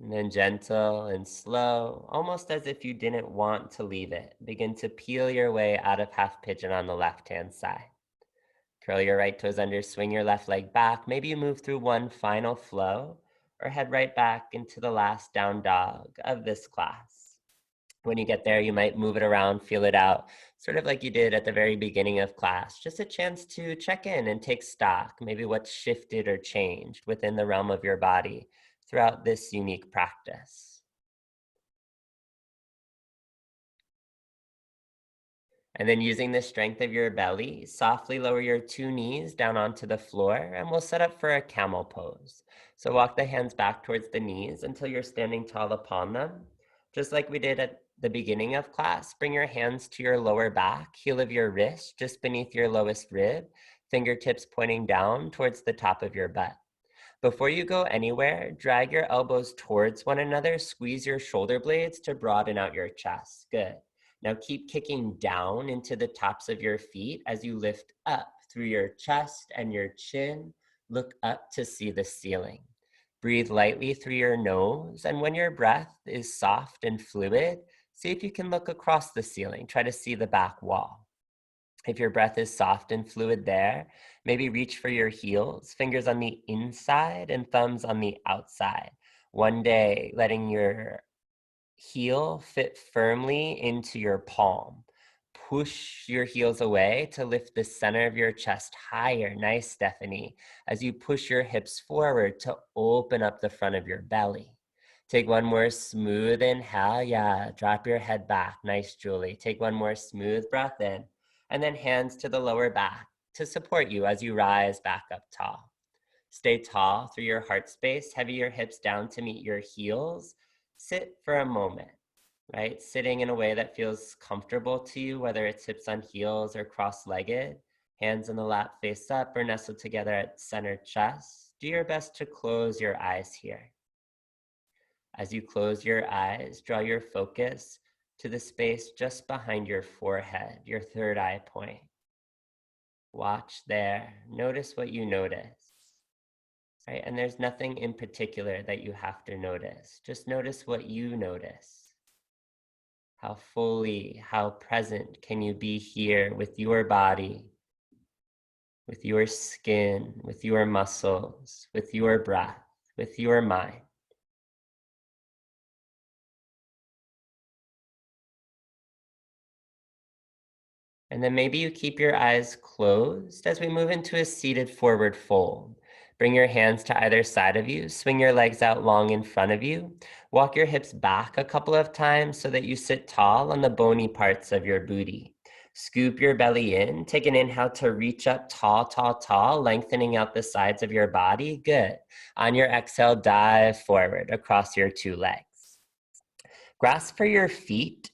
And then gentle and slow, almost as if you didn't want to leave it, begin to peel your way out of half pigeon on the left-hand side. Curl your right toes under, swing your left leg back. Maybe you move through one final flow or head right back into the last down dog of this class. When you get there, you might move it around, feel it out, sort of like you did at the very beginning of class. Just a chance to check in and take stock, maybe what's shifted or changed within the realm of your body throughout this unique practice. And then using the strength of your belly, softly lower your 2 knees down onto the floor, and we'll set up for a camel pose. So walk the hands back towards the knees until you're standing tall upon them. Just like we did at the beginning of class, bring your hands to your lower back, heel of your wrist, just beneath your lowest rib, fingertips pointing down towards the top of your butt. Before you go anywhere, drag your elbows towards one another, squeeze your shoulder blades to broaden out your chest. Good. Now keep kicking down into the tops of your feet as you lift up through your chest and your chin. Look up to see the ceiling. Breathe lightly through your nose, and when your breath is soft and fluid, see if you can look across the ceiling. Try to see the back wall. If your breath is soft and fluid there, maybe reach for your heels, fingers on the inside and thumbs on the outside. One day, letting your heel fit firmly into your palm. Push your heels away to lift the center of your chest higher. Nice, Stephanie. As you push your hips forward to open up the front of your belly. Take one more smooth inhale. Yeah, drop your head back. Nice, Julie. Take one more smooth breath in. And then hands to the lower back to support you as you rise back up tall. Stay tall through your heart space. Heavy your hips down to meet your heels. Sit for a moment, right? Sitting in a way that feels comfortable to you, whether it's hips on heels or cross-legged, hands in the lap face up or nestled together at center chest. Do your best to close your eyes here. As you close your eyes, draw your focus to the space just behind your forehead, your third eye point. Watch there. Notice what you notice. Right? And there's nothing in particular that you have to notice. Just notice what you notice. How fully, how present can you be here with your body, with your skin, with your muscles, with your breath, with your mind. And then maybe you keep your eyes closed as we move into a seated forward fold. Bring your hands to either side of you. Swing your legs out long in front of you. Walk your hips back a couple of times so that you sit tall on the bony parts of your booty. Scoop your belly in. Take an inhale to reach up tall, tall, tall, lengthening out the sides of your body. Good. On your exhale, dive forward across your two legs. Grasp for your feet.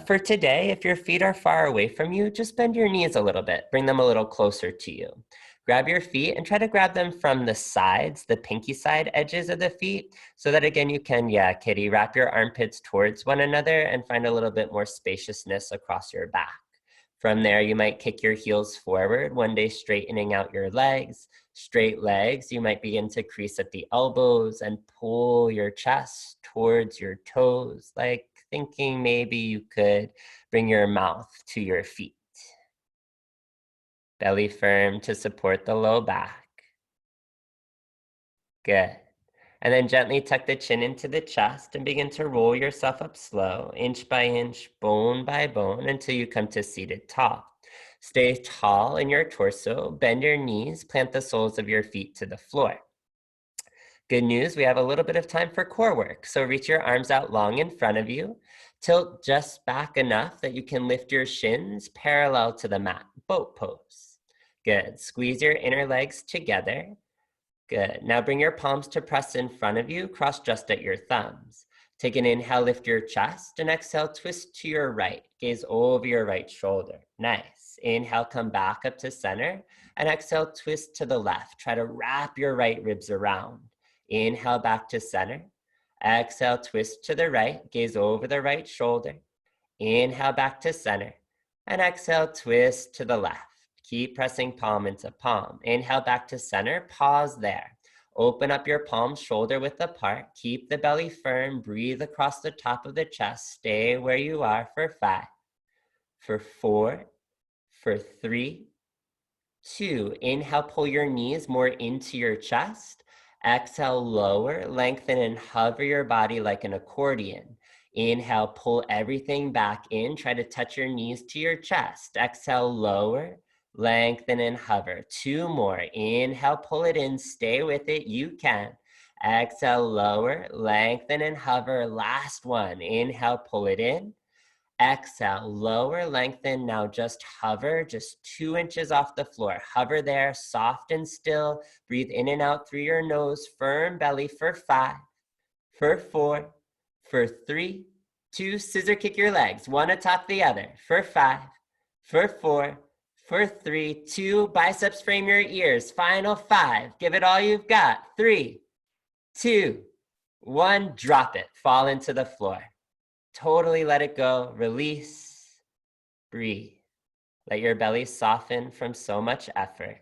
For today, if your feet are far away from you, just bend your knees a little bit. Bring them a little closer to you. Grab your feet and try to grab them from the sides, the pinky side edges of the feet, so that again you can, yeah, kitty, wrap your armpits towards one another and find a little bit more spaciousness across your back. From there, you might kick your heels forward, one day straightening out your legs. Straight legs, you might begin to crease at the elbows and pull your chest towards your toes, like thinking maybe you could bring your mouth to your feet. Belly firm to support the low back. Good. And then gently tuck the chin into the chest and begin to roll yourself up slow, inch by inch, bone by bone, until you come to seated tall. Stay tall in your torso, bend your knees, plant the soles of your feet to the floor. Good news, we have a little bit of time for core work. So reach your arms out long in front of you. Tilt just back enough that you can lift your shins parallel to the mat, boat pose. Good, squeeze your inner legs together. Good, now bring your palms to press in front of you, cross just at your thumbs. Take an inhale, lift your chest, and exhale, twist to your right. Gaze over your right shoulder. Nice. Inhale, come back up to center, and exhale, twist to the left. Try to wrap your right ribs around. Inhale, back to center. Exhale, twist to the right. Gaze over the right shoulder. Inhale, back to center. And exhale, twist to the left. Keep pressing palm into palm. Inhale, back to center. Pause there. Open up your palms shoulder width apart. Keep the belly firm. Breathe across the top of the chest. Stay where you are for 5, for 4, for 3, 2. Inhale, pull your knees more into your chest. Exhale, lower, lengthen and hover your body like an accordion. Inhale, pull everything back in. Try to touch your knees to your chest. Exhale, lower, lengthen and hover. 2 more. Inhale, pull it in. Stay with it. You can. Exhale, lower, lengthen and hover. Last one. Inhale, pull it in. Exhale, lower, lengthen. Now just hover, just 2 inches off the floor. Hover there, soft and still. Breathe in and out through your nose. Firm belly for 5, for 4, for 3, 2. Scissor kick your legs, one atop the other. For 5, for 4, For 3, 2, biceps frame your ears. Final 5, give it all you've got. 3, 2, 1, drop it. Fall into the floor. Totally let it go. Release, breathe. Let your belly soften from so much effort.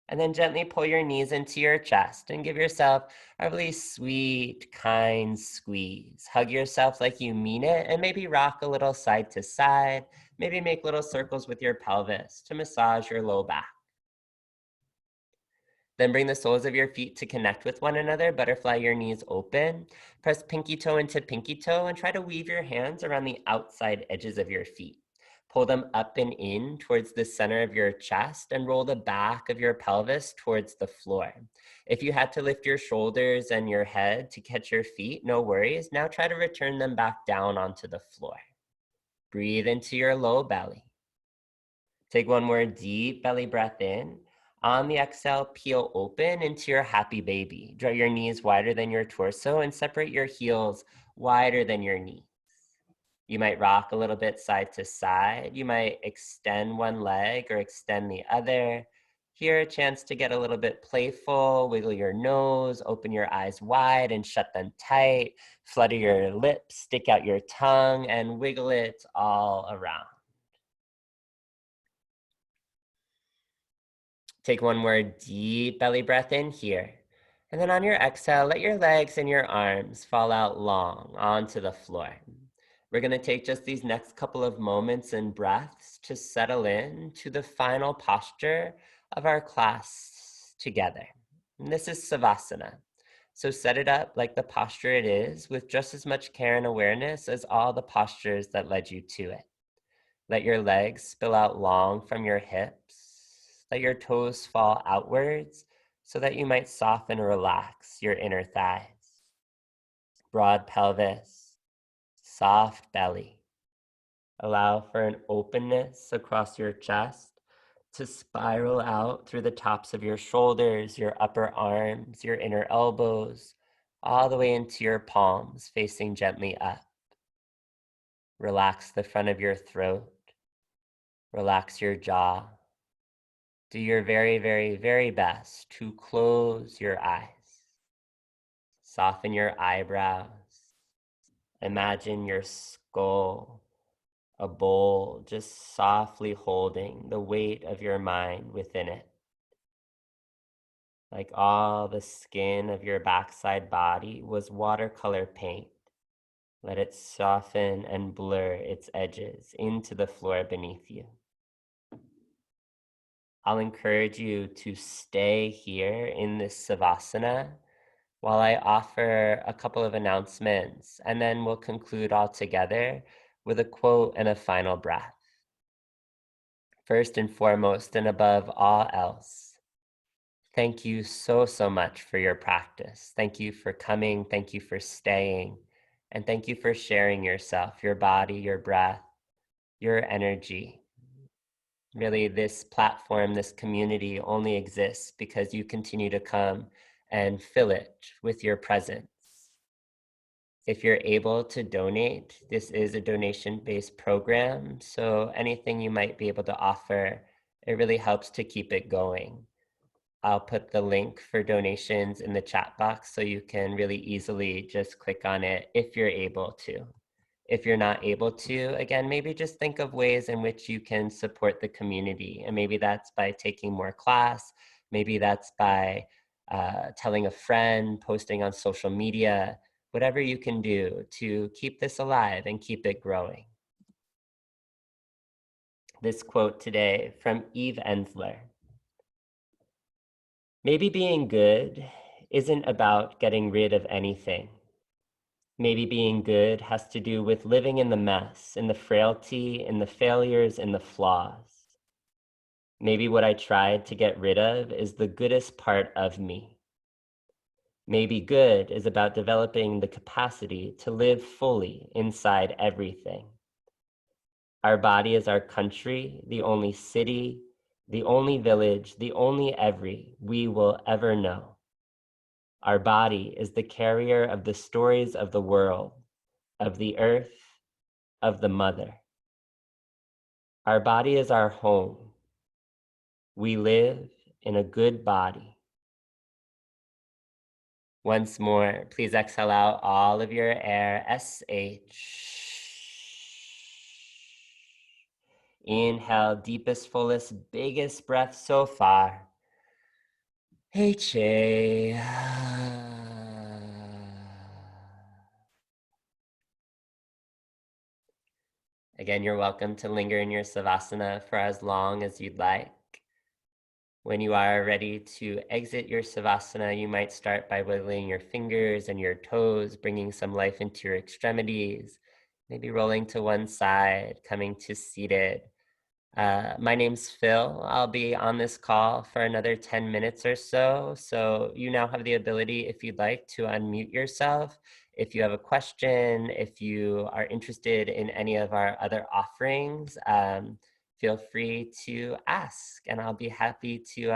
And then gently pull your knees into your chest and give yourself a really sweet, kind squeeze. Hug yourself like you mean it, and maybe rock a little side to side. Maybe make little circles with your pelvis to massage your low back. Then bring the soles of your feet to connect with one another. Butterfly your knees open. Press pinky toe into pinky toe and try to weave your hands around the outside edges of your feet. Pull them up and in towards the center of your chest and roll the back of your pelvis towards the floor. If you had to lift your shoulders and your head to catch your feet, no worries. Now try to return them back down onto the floor. Breathe into your low belly. Take one more deep belly breath in. On the exhale, peel open into your happy baby. Draw your knees wider than your torso and separate your heels wider than your knees. You might rock a little bit side to side. You might extend one leg or extend the other. Here, a chance to get a little bit playful. Wiggle your nose, open your eyes wide and shut them tight. Flutter your lips, stick out your tongue, and wiggle it all around. Take one more deep belly breath in here. And then on your exhale, let your legs and your arms fall out long onto the floor. We're going to take just these next couple of moments and breaths to settle in to the final posture of our class together. And this is Savasana. So set it up like the posture it is with just as much care and awareness as all the postures that led you to it. Let your legs spill out long from your hips. Let your toes fall outwards so that you might soften and relax your inner thighs. Broad pelvis, soft belly. Allow for an openness across your chest to spiral out through the tops of your shoulders, your upper arms, your inner elbows, all the way into your palms facing gently up. Relax the front of your throat. Relax your jaw. Do your very, very, very best to close your eyes. Soften your eyebrows. Imagine your skull, a bowl, just softly holding the weight of your mind within it. Like all the skin of your backside body was watercolor paint. Let it soften and blur its edges into the floor beneath you. I'll encourage you to stay here in this Savasana while I offer a couple of announcements, and then we'll conclude all together with a quote and a final breath. First and foremost, and above all else, thank you so, so much for your practice. Thank you for coming. Thank you for staying. And thank you for sharing yourself, your body, your breath, your energy. Really, this platform, this community only exists because you continue to come and fill it with your presence. If you're able to donate, this is a donation-based program, so anything you might be able to offer, it really helps to keep it going. I'll put the link for donations in the chat box so you can really easily just click on it if you're able to. If you're not able to, again, maybe just think of ways in which you can support the community. And maybe that's by taking more class. Maybe that's by telling a friend, posting on social media, whatever you can do to keep this alive and keep it growing. This quote today from Eve Ensler. Maybe being good isn't about getting rid of anything. Maybe being good has to do with living in the mess, in the frailty, in the failures, in the flaws. Maybe what I tried to get rid of is the goodest part of me. Maybe good is about developing the capacity to live fully inside everything. Our body is our country, the only city, the only village, the only every we will ever know. Our body is the carrier of the stories of the world, of the earth, of the mother. Our body is our home, We live in a good body. Once more, please exhale out all of your air. Inhale, deepest, fullest, biggest breath so far. HA. Again, you're welcome to linger in your Savasana for as long as you'd like. When you are ready to exit your Savasana, you might start by wiggling your fingers and your toes, bringing some life into your extremities, maybe rolling to one side, coming to seated. My name's Phil. I'll be on this call for another 10 minutes or so. So you now have the ability, if you'd like, to unmute yourself. If you have a question, if you are interested in any of our other offerings, feel free to ask, and I'll be happy to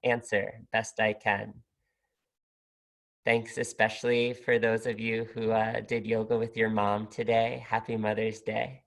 answer best I can. Thanks especially for those of you who did yoga with your mom today. Happy Mother's Day.